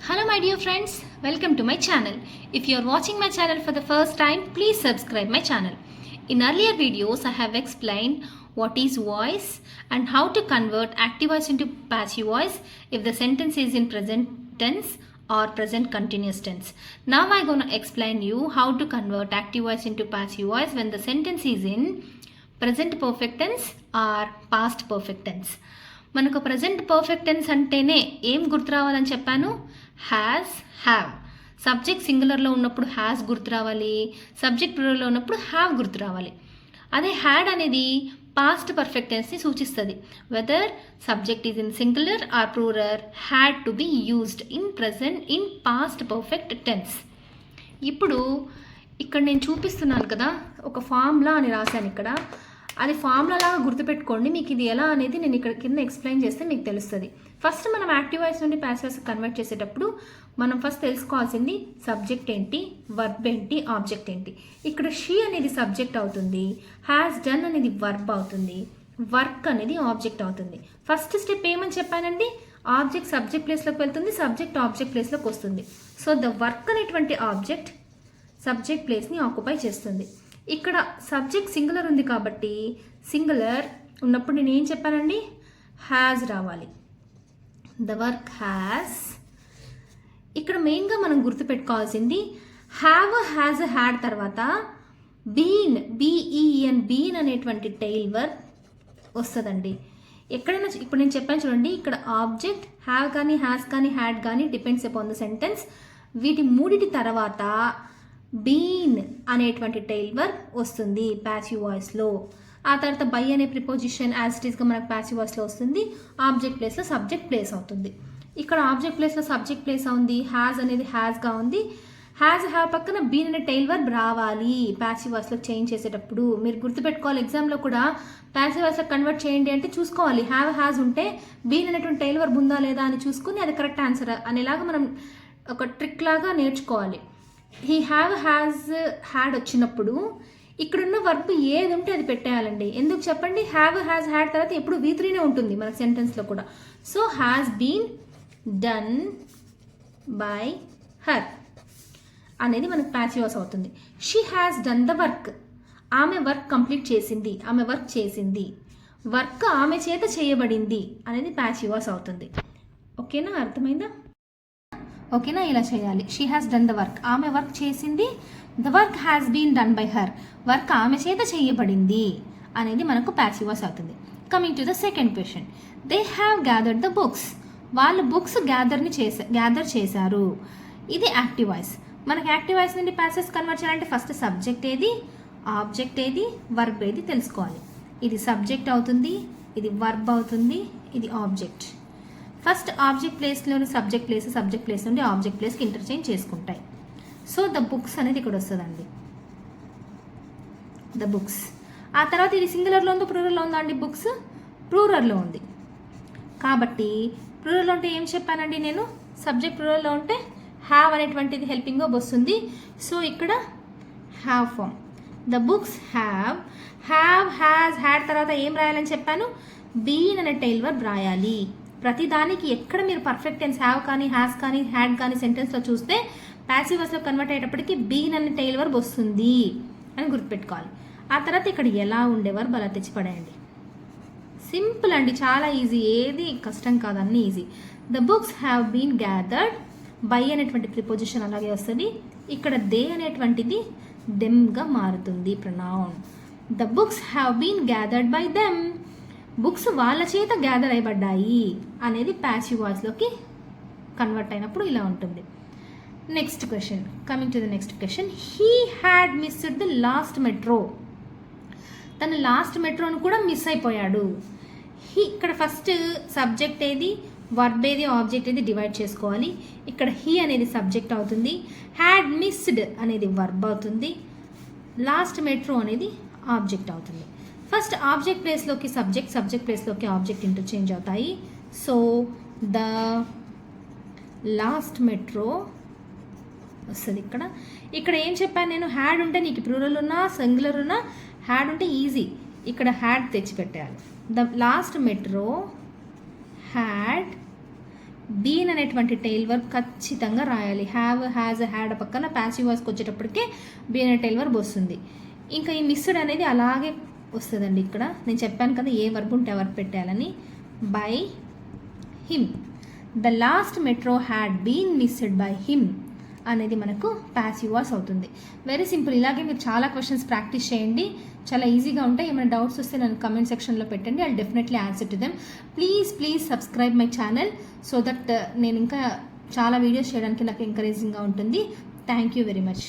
Hello my dear friends, welcome to my channel. If you are watching my channel for the first time, please subscribe my channel. In earlier videos, I have explained what is voice and how to convert active voice into passive voice if the sentence is in present tense or present continuous tense. Now I'm going to explain you how to convert active voice into passive voice when the sentence is in present perfect tense or past perfect tense. మనకు present perfect tense అంటేనే ఏం గుర్తు రావాలని చెప్పాను, has, have. Subject సింగులర్లో ఉన్నప్పుడు has గుర్తు రావాలి, subject ప్లూరల్లో ఉన్నప్పుడు హ్యావ్ గుర్తు రావాలి. అదే హ్యాడ్ అనేది పాస్ట్ పర్ఫెక్ట్ టెన్స్ని సూచిస్తుంది. Whether subject is in singular or plural, had to be used in present in past perfect tense. ఇప్పుడు ఇక్కడ నేను చూపిస్తున్నాను కదా, ఒక ఫార్ములా అని రాశాను ఇక్కడ. అది ఫార్ములాగా గుర్తుపెట్టుకోండి. మీకు ఇది ఎలా అనేది నేను ఇక్కడ కింద ఎక్స్ప్లెయిన్ చేస్తే మీకు తెలుస్తుంది. ఫస్ట్ మనం యాక్టివ్ వాయిస్ నుండి ప్యాసివ్ వాయిస్ కన్వర్ట్ చేసేటప్పుడు మనం ఫస్ట్ తెలుసుకోవాల్సింది సబ్జెక్ట్ ఏంటి, వర్బ్ ఏంటి, ఆబ్జెక్ట్ ఏంటి. ఇక్కడ షీ అనేది సబ్జెక్ట్ అవుతుంది, హ్యాస్ డన్ అనేది వర్బ్ అవుతుంది, వర్క్ అనేది ఆబ్జెక్ట్ అవుతుంది. ఫస్ట్ స్టెప్ ఏమని చెప్పానండి, ఆబ్జెక్ట్ సబ్జెక్ట్ ప్లేస్లోకి వెళ్తుంది, సబ్జెక్ట్ ఆబ్జెక్ట్ ప్లేస్లోకి వస్తుంది. సో ద వర్క్ అనేటువంటి ఆబ్జెక్ట్ సబ్జెక్ట్ ప్లేస్ని ఆక్యుపై చేస్తుంది. ఇక్కడ సబ్జెక్ట్ సింగులర్ ఉంది కాబట్టి సింగులర్ ఉన్నప్పుడు నేను ఏం చెప్పానండి, హ్యాజ్ రావాలి. The work has. ఇక్కడ మెయిన్గా మనం గుర్తుపెట్టుకోవాల్సింది హ్యావ్, హ్యాజ్, హ్యాడ్ తర్వాత బీన్, బిఈఎన్, బీన్ అనేటువంటి టెయిల్ వర్క్ వస్తుందండి. ఎక్కడైనా ఇప్పుడు నేను చెప్పాను చూడండి, ఇక్కడ ఆబ్జెక్ట్ హ్యావ్ కానీ హ్యాస్ కానీ హ్యాడ్ కానీ డిపెండ్స్ అపాన్ ద సెంటెన్స్. వీటి మూడిటి తర్వాత బీన్ అనేటువంటి టెయిల్ వర్క్ వస్తుంది ప్యాసివ్ వాయిస్లో. ఆ తర్వాత బై అనే ప్రిపోజిషన్ యాజ్ ఇట్ ఈస్గా మనకు ప్యాసివ్ వాయిస్లో వస్తుంది. ఆబ్జెక్ట్ ప్లేస్లో సబ్జెక్ట్ ప్లేస్ అవుతుంది. ఇక్కడ ఆబ్జెక్ట్ ప్లేస్లో సబ్జెక్ట్ ప్లేస్ ఉంది, హ్యాజ్ అనేది హ్యాజ్గా ఉంది. హ్యాజ్ హ్యావ్ పక్కన బీన్ అనే టెయిల్ వర్క్ రావాలి ప్యాసివ్ వాయిస్లో చేంజ్ చేసేటప్పుడు. మీరు గుర్తుపెట్టుకోవాలి, ఎగ్జామ్లో కూడా ప్యాసివ్ వాయిస్లో కన్వర్ట్ చేయండి అంటే చూసుకోవాలి, హ్యావ్ హ్యాజ్ ఉంటే బీన్ అనేటువంటి టెయిల్ వర్క్ ఉందా లేదా అని చూసుకుని అది కరెక్ట్ ఆన్సర్ అనేలాగా మనం ఒక ట్రిక్ లాగా నేర్చుకోవాలి. హీ హ్యావ్, హ్యాజ్, హ్యాడ్ వచ్చినప్పుడు ఇక్కడున్న వర్బ్ ఏది ఉంటే అది పెట్టేయాలండి. ఎందుకు చెప్పండి, హ్యావ్, హ్యాజ్, హ్యాడ్ తర్వాత ఎప్పుడు V3నే ఉంటుంది మన సెంటెన్స్లో కూడా. So has been done by her అనేది మనకు ప్యాసివ్ వాయిస్ అవుతుంది. She has done the work, ఆమె వర్క్ కంప్లీట్ చేసింది, ఆమె వర్క్ చేసింది. వర్క్ ఆమె చేత చేయబడింది అనేది ప్యాసివ్ వాయిస్ అవుతుంది. ఓకేనా, అర్థమైందా? ఓకేనా, ఇలా చేయాలి. She has done the work, ఆమె వర్క్ చేసింది. The work has been done by her, work ఆమె చేత చేయబడింది అనేది మనకు ప్యాసివ్ వాయిస్ అవుతుంది. Coming to the second question, they have gathered the books, వాళ్ళు బుక్స్ గ్యాదర్ చేశారు. ఇది యాక్టివ్ వాయిస్. మనకు యాక్టివ్ వాయిస్ నుండి ప్యాసివ్ కన్వర్ట్ చేయాలంటే ఫస్ట్ సబ్జెక్ట్ ఏది, ఆబ్జెక్ట్ ఏది, వర్బ్ ఏది తెలుసుకోవాలి. ఇది సబ్జెక్ట్ అవుతుంది, ఇది వర్బ్ అవుతుంది, ఇది object. First object ప్లేస్లోని subject plus నుండి ఆబ్జెక్ట్ ప్లేస్కి ఇంటర్చేంజ్ చేసుకుంటాయి. సో ద బుక్స్ అనేది ఇక్కడ వస్తుందండి, ద బుక్స్. ఆ తర్వాత ఇది సింగులర్లో ఉందో ప్లూరల్లో ఉందా అండి, బుక్స్ ప్లూరల్లో ఉంది కాబట్టి ప్లూరల్లో ఉంటే ఏం చెప్పానండి నేను, సబ్జెక్ట్ ప్లూరల్లో ఉంటే హ్యావ్ అనేటువంటిది హెల్పింగ్ వర్బ్ వస్తుంది. సో ఇక్కడ have form. The books have, have, has, had తర్వాత ఏం రాయాలని చెప్పాను, బీన్ అనే టెయిల్ వర్బ్ రాయాలి. ప్రతిదానికి ఎక్కడ మీరు పర్ఫెక్ట్ టెన్స్ హ్యావ్ కానీ హ్యాస్ కానీ హ్యాడ్ కానీ సెంటెన్స్లో చూస్తే ప్యాసివ్ వాయిస్లో కన్వర్ట్ అయ్యేటప్పటికి బీన్ అనే టెయిల్ వర్బ్ వస్తుంది అని గుర్తుపెట్టుకోవాలి. ఆ తర్వాత ఇక్కడ ఎలా ఉండే వర్బ్ అలా తెచ్చిపడేయండి. సింపుల్ అండి, చాలా ఈజీ, ఏది కష్టం కాదు, అన్నీ easy. The books have been gathered by అనేటువంటి ప్రిపోజిషన్ అలాగే వస్తుంది. ఇక్కడ దే అనేటువంటిది దెమ్గా మారుతుంది pronoun. The books have been gathered by them, books వాళ్ళ చేత గ్యాదర్ అయ్యబడ్డాయి అనేది ప్యాసివ్ వాయిస్లోకి కన్వర్ట్ అయినప్పుడు ఇలా ఉంటుంది. Next question, coming to the next question, he had missed the last metro, తను లాస్ట్ మెట్రోను కూడా మిస్ అయిపోయాడు. ఇక్కడ ఫస్ట్ సబ్జెక్ట్ ఏది, వర్బ్ ఏది, ఆబ్జెక్ట్ ఏది డివైడ్ చేసుకోవాలి. ఇక్కడ హీ అనేది సబ్జెక్ట్ అవుతుంది, హ్యాడ్ మిస్డ్ అనేది వర్బ్ అవుతుంది, లాస్ట్ మెట్రో అనేది ఆబ్జెక్ట్ అవుతుంది. ఫస్ట్ ఆబ్జెక్ట్ ప్లేస్లోకి సబ్జెక్ట్ ప్లేస్లోకి ఆబ్జెక్ట్ ఇంటర్చేంజ్ అవుతాయి. సో ద లాస్ట్ మెట్రో వస్తుంది. ఇక్కడ ఏం చెప్పాను నేను, హ్యాడ్ ఉంటే నీకు ప్లూరల్ ఉన్నా సింగులర్ ఉన్నా హ్యాడ్ ఉంటే ఈజీ, ఇక్కడ హ్యాడ్ తెచ్చిపెట్టాలి. The last metro had been అనేటువంటి టెయిల్ వర్బ్ ఖచ్చితంగా రాయాలి. హ్యావ్, హ్యాజ్, హ్యాడ్ పక్కన ప్యాసివ్ వాయిస్కి వచ్చేటప్పటికే బీ అనే టెయిల్ వర్బ్ వస్తుంది. ఇంకా ఈ మిస్డ్ అనేది అలాగే వస్తుందండి. ఇక్కడ నేను చెప్పాను కదా ఏ వర్బ్ ఉంటే వర్బ్ పెట్టాలని. By him, the last metro had been missed by him అనేది మనకు ప్యాసివ్ వాయిస్ అవుతుంది. Very simple. ఇలాగే మీరు చాలా క్వశ్చన్స్ ప్రాక్టీస్ చేయండి, చాలా ఈజీగా ఉంటాయి. ఏమైనా డౌట్స్ వస్తే నన్ను కమెంట్ సెక్షన్లో పెట్టండి. I definitely answer to them. Please subscribe my channel so that నేను ఇంకా చాలా వీడియోస్ చేయడానికి నాకు ఎంకరేజింగ్గా ఉంటుంది. Thank you very much.